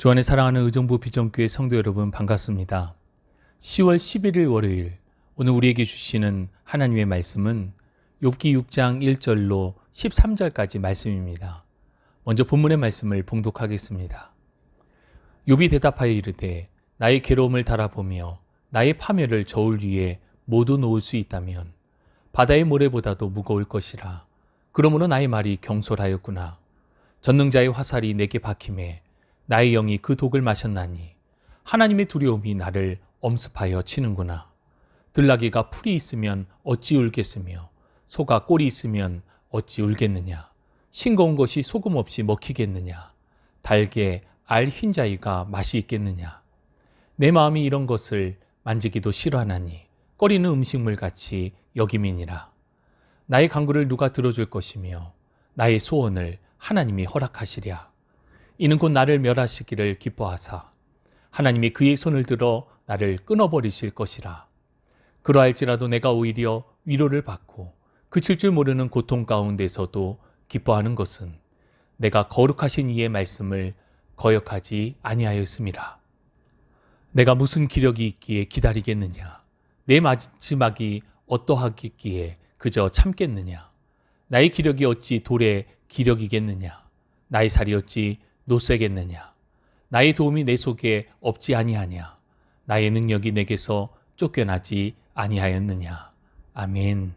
주 안에 사랑하는 의정부 비전교회 성도 여러분 반갑습니다. 10월 11일 월요일, 오늘 우리에게 주시는 하나님의 말씀은 욥기 6장 1절로 13절까지 말씀입니다. 먼저 본문의 말씀을 봉독하겠습니다. 욥이 대답하여 이르되 나의 괴로움을 달아보며 나의 파멸을 저울 위에 모두 놓을 수 있다면 바다의 모래보다도 무거울 것이라. 그러므로 나의 말이 경솔하였구나. 전능자의 화살이 내게 박힘에 나의 영이 그 독을 마셨나니 하나님의 두려움이 나를 엄습하여 치는구나. 들나귀가 풀이 있으면 어찌 울겠으며 소가 꼴이 있으면 어찌 울겠느냐. 싱거운 것이 소금 없이 먹히겠느냐. 달게 알 흰자위가 맛이 있겠느냐. 내 마음이 이런 것을 만지기도 싫어하나니 꺼리는 음식물 같이 여김이니라. 나의 간구를 누가 들어줄 것이며 나의 소원을 하나님이 허락하시랴. 이는 곧 나를 멸하시기를 기뻐하사 하나님이 그의 손을 들어 나를 끊어버리실 것이라. 그러할지라도 내가 오히려 위로를 받고 그칠 줄 모르는 고통 가운데서도 기뻐하는 것은 내가 거룩하신 이의 말씀을 거역하지 아니하였음이라. 내가 무슨 기력이 있기에 기다리겠느냐. 내 마지막이 어떠하겠기에 그저 참겠느냐. 나의 기력이 어찌 돌의 기력이겠느냐. 나의 살이 어찌 노쇠겠느냐. 나의 도움이 내 속에 없지 아니하냐. 나의 능력이 내게서 쫓겨나지 아니하였느냐. 아멘.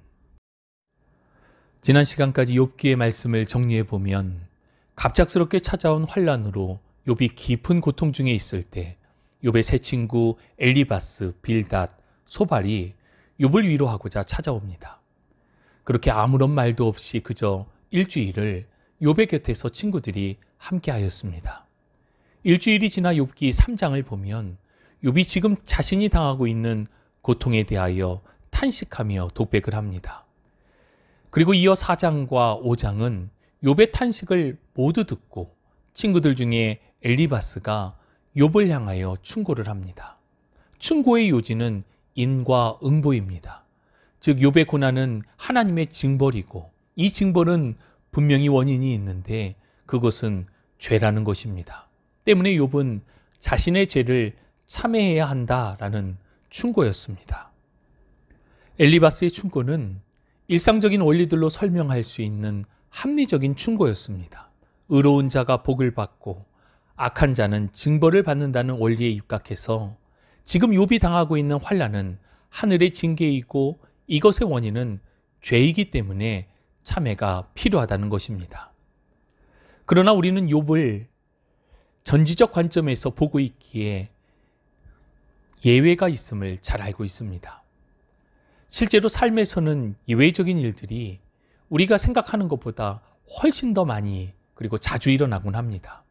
지난 시간까지 욥기의 말씀을 정리해 보면 갑작스럽게 찾아온 환난으로 욥이 깊은 고통 중에 있을 때 욥의 세 친구 엘리바스, 빌닷, 소발이 욥을 위로하고자 찾아옵니다. 그렇게 아무런 말도 없이 그저 일주일을 욥의 곁에서 친구들이 함께하였습니다. 일주일이 지나 욥기 3장을 보면 욥이 지금 자신이 당하고 있는 고통에 대하여 탄식하며 독백을 합니다. 그리고 이어 4장과 5장은 욥의 탄식을 모두 듣고 친구들 중에 엘리바스가 욥을 향하여 충고를 합니다. 충고의 요지는 인과 응보입니다. 즉 욥의 고난은 하나님의 징벌이고 이 징벌은 분명히 원인이 있는데 그것은 죄라는 것입니다. 때문에 욥은 자신의 죄를 참회해야 한다라는 충고였습니다. 엘리바스의 충고는 일상적인 원리들로 설명할 수 있는 합리적인 충고였습니다. 의로운 자가 복을 받고 악한 자는 징벌을 받는다는 원리에 입각해서 지금 욥이 당하고 있는 환난은 하늘의 징계이고 이것의 원인은 죄이기 때문에 참회가 필요하다는 것입니다. 그러나 우리는 욥을 전지적 관점에서 보고 있기에 예외가 있음을 잘 알고 있습니다. 실제로 삶에서는 예외적인 일들이 우리가 생각하는 것보다 훨씬 더 많이 그리고 자주 일어나곤 합니다.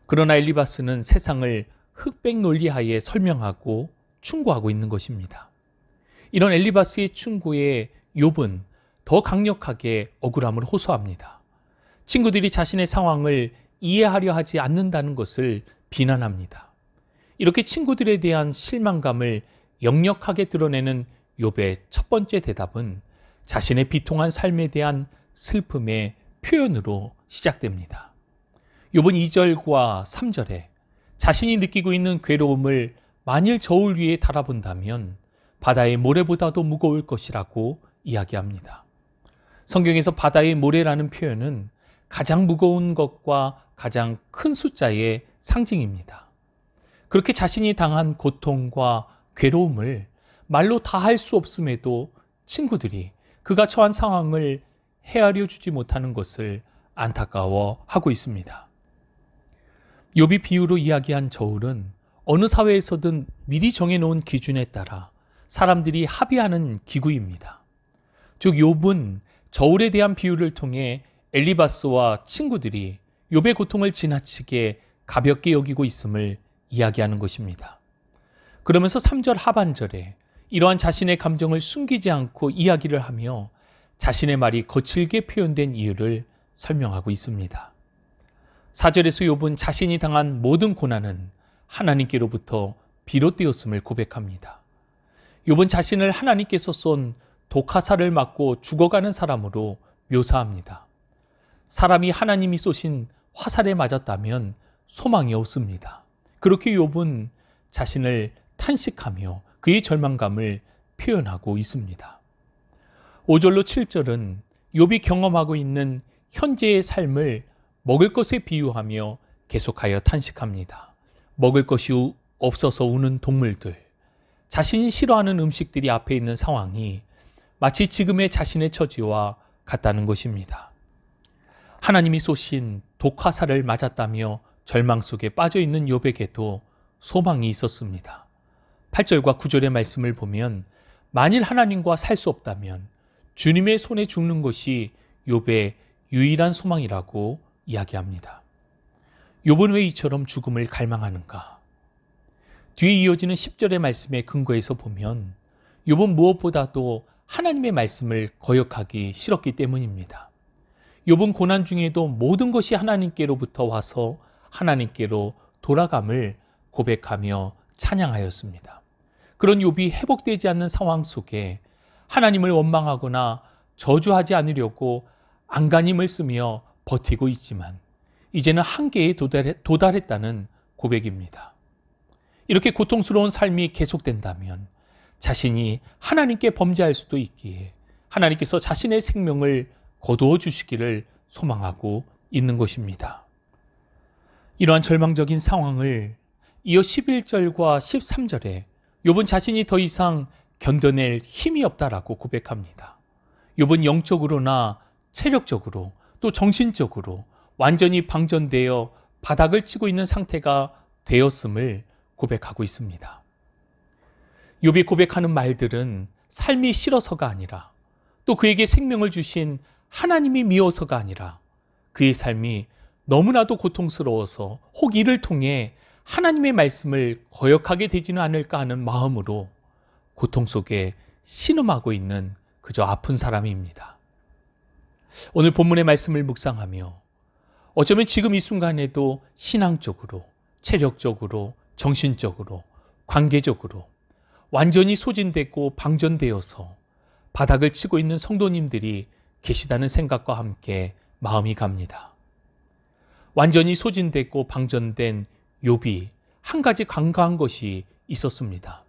그러나 엘리바스는 세상을 흑백 논리하에 설명하고 충고하고 있는 것입니다. 이런 엘리바스의 충고에 욥은 더 강력하게 억울함을 호소합니다. 친구들이 자신의 상황을 이해하려 하지 않는다는 것을 비난합니다. 이렇게 친구들에 대한 실망감을 역력하게 드러내는 욥의 첫 번째 대답은 자신의 비통한 삶에 대한 슬픔의 표현으로 시작됩니다. 욥은 2절과 3절에 자신이 느끼고 있는 괴로움을 만일 저울 위에 달아본다면 바다의 모래보다도 무거울 것이라고 이야기합니다. 성경에서 바다의 모래라는 표현은 가장 무거운 것과 가장 큰 숫자의 상징입니다. 그렇게 자신이 당한 고통과 괴로움을 말로 다 할 수 없음에도 친구들이 그가 처한 상황을 헤아려 주지 못하는 것을 안타까워하고 있습니다. 욥이 비유로 이야기한 저울은 어느 사회에서든 미리 정해놓은 기준에 따라 사람들이 합의하는 기구입니다. 즉 욥은 저울에 대한 비유를 통해 엘리바스와 친구들이 욥의 고통을 지나치게 가볍게 여기고 있음을 이야기하는 것입니다. 그러면서 3절 하반절에 이러한 자신의 감정을 숨기지 않고 이야기를 하며 자신의 말이 거칠게 표현된 이유를 설명하고 있습니다. 4절에서 욥은 자신이 당한 모든 고난은 하나님께로부터 비롯되었음을 고백합니다. 욥은 자신을 하나님께서 쏜 독화살을 맞고 죽어가는 사람으로 묘사합니다. 사람이 하나님이 쏘신 화살에 맞았다면 소망이 없습니다. 그렇게 욥은 자신을 탄식하며 그의 절망감을 표현하고 있습니다. 5절로 7절은 욥이 경험하고 있는 현재의 삶을 먹을 것에 비유하며 계속하여 탄식합니다. 먹을 것이 없어서 우는 동물들, 자신이 싫어하는 음식들이 앞에 있는 상황이 마치 지금의 자신의 처지와 같다는 것입니다. 하나님이 쏘신 독화살을 맞았다며 절망 속에 빠져 있는 욥에게도 소망이 있었습니다. 8절과 9절의 말씀을 보면 만일 하나님과 살 수 없다면 주님의 손에 죽는 것이 욥의 유일한 소망이라고 이야기합니다. 욥은 왜 이처럼 죽음을 갈망하는가? 뒤에 이어지는 10절의 말씀에 근거해서 보면 욥은 무엇보다도 하나님의 말씀을 거역하기 싫었기 때문입니다. 욥은 고난 중에도 모든 것이 하나님께로부터 와서 하나님께로 돌아감을 고백하며 찬양하였습니다. 그런 욥이 회복되지 않는 상황 속에 하나님을 원망하거나 저주하지 않으려고 안간힘을 쓰며 버티고 있지만 이제는 한계에 도달했다는 고백입니다. 이렇게 고통스러운 삶이 계속된다면 자신이 하나님께 범죄할 수도 있기에 하나님께서 자신의 생명을 거두어 주시기를 소망하고 있는 것입니다. 이러한 절망적인 상황을 이어 11절과 13절에 욥은 자신이 더 이상 견뎌낼 힘이 없다라고 고백합니다. 욥은 영적으로나 체력적으로 또 정신적으로 완전히 방전되어 바닥을 치고 있는 상태가 되었음을 고백하고 있습니다. 욥이 고백하는 말들은 삶이 싫어서가 아니라 또 그에게 생명을 주신 하나님이 미워서가 아니라 그의 삶이 너무나도 고통스러워서 혹 이를 통해 하나님의 말씀을 거역하게 되지는 않을까 하는 마음으로 고통 속에 신음하고 있는 그저 아픈 사람입니다. 오늘 본문의 말씀을 묵상하며 어쩌면 지금 이 순간에도 신앙적으로, 체력적으로, 정신적으로, 관계적으로 완전히 소진되고 방전되어서 바닥을 치고 있는 성도님들이 계시다는 생각과 함께 마음이 갑니다. 완전히 소진되고 방전된 욥이 한 가지 간과한 것이 있었습니다.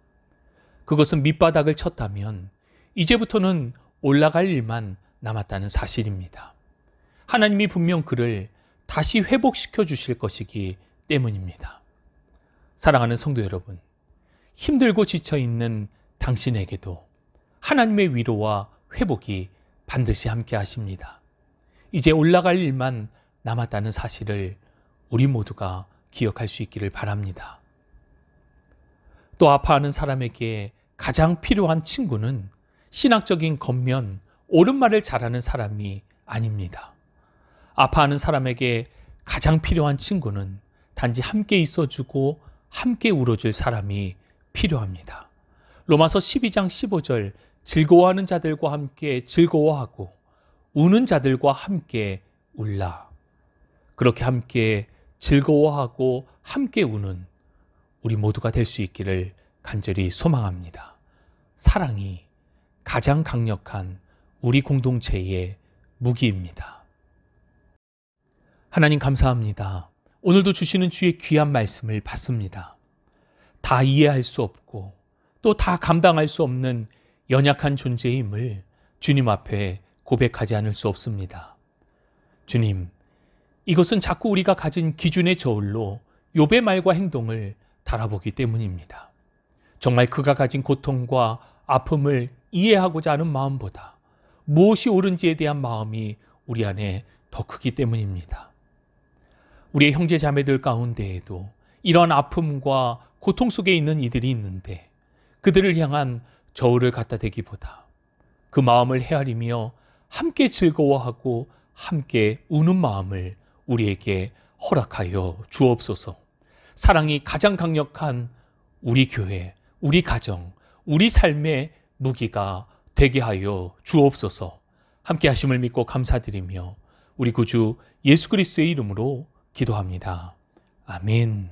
그것은 밑바닥을 쳤다면 이제부터는 올라갈 일만 남았다는 사실입니다. 하나님이 분명 그를 다시 회복시켜 주실 것이기 때문입니다. 사랑하는 성도 여러분, 힘들고 지쳐있는 당신에게도 하나님의 위로와 회복이 반드시 함께 하십니다. 이제 올라갈 일만 남았다는 사실을 우리 모두가 기억할 수 있기를 바랍니다. 또 아파하는 사람에게 가장 필요한 친구는 신학적인 겉면, 옳은 말을 잘하는 사람이 아닙니다. 아파하는 사람에게 가장 필요한 친구는 단지 함께 있어주고 함께 울어줄 사람이 필요합니다. 로마서 12장 15절 즐거워하는 자들과 함께 즐거워하고 우는 자들과 함께 울라. 그렇게 함께 즐거워하고 함께 우는 우리 모두가 될 수 있기를 간절히 소망합니다. 사랑이 가장 강력한 우리 공동체의 무기입니다. 하나님 감사합니다. 오늘도 주시는 주의 귀한 말씀을 받습니다. 다 이해할 수 없고 또 다 감당할 수 없는 연약한 존재임을 주님 앞에 고백하지 않을 수 없습니다. 주님, 이것은 자꾸 우리가 가진 기준의 저울로 욥의 말과 행동을 달아보기 때문입니다. 정말 그가 가진 고통과 아픔을 이해하고자 하는 마음보다 무엇이 옳은지에 대한 마음이 우리 안에 더 크기 때문입니다. 우리의 형제 자매들 가운데에도 이러한 아픔과 고통 속에 있는 이들이 있는데 그들을 향한 저울을 갖다 대기보다 그 마음을 헤아리며 함께 즐거워하고 함께 우는 마음을 우리에게 허락하여 주옵소서. 사랑이 가장 강력한 우리 교회, 우리 가정, 우리 삶의 무기가 되게 하여 주옵소서. 함께 하심을 믿고 감사드리며 우리 구주 예수 그리스도의 이름으로 기도합니다. 아멘.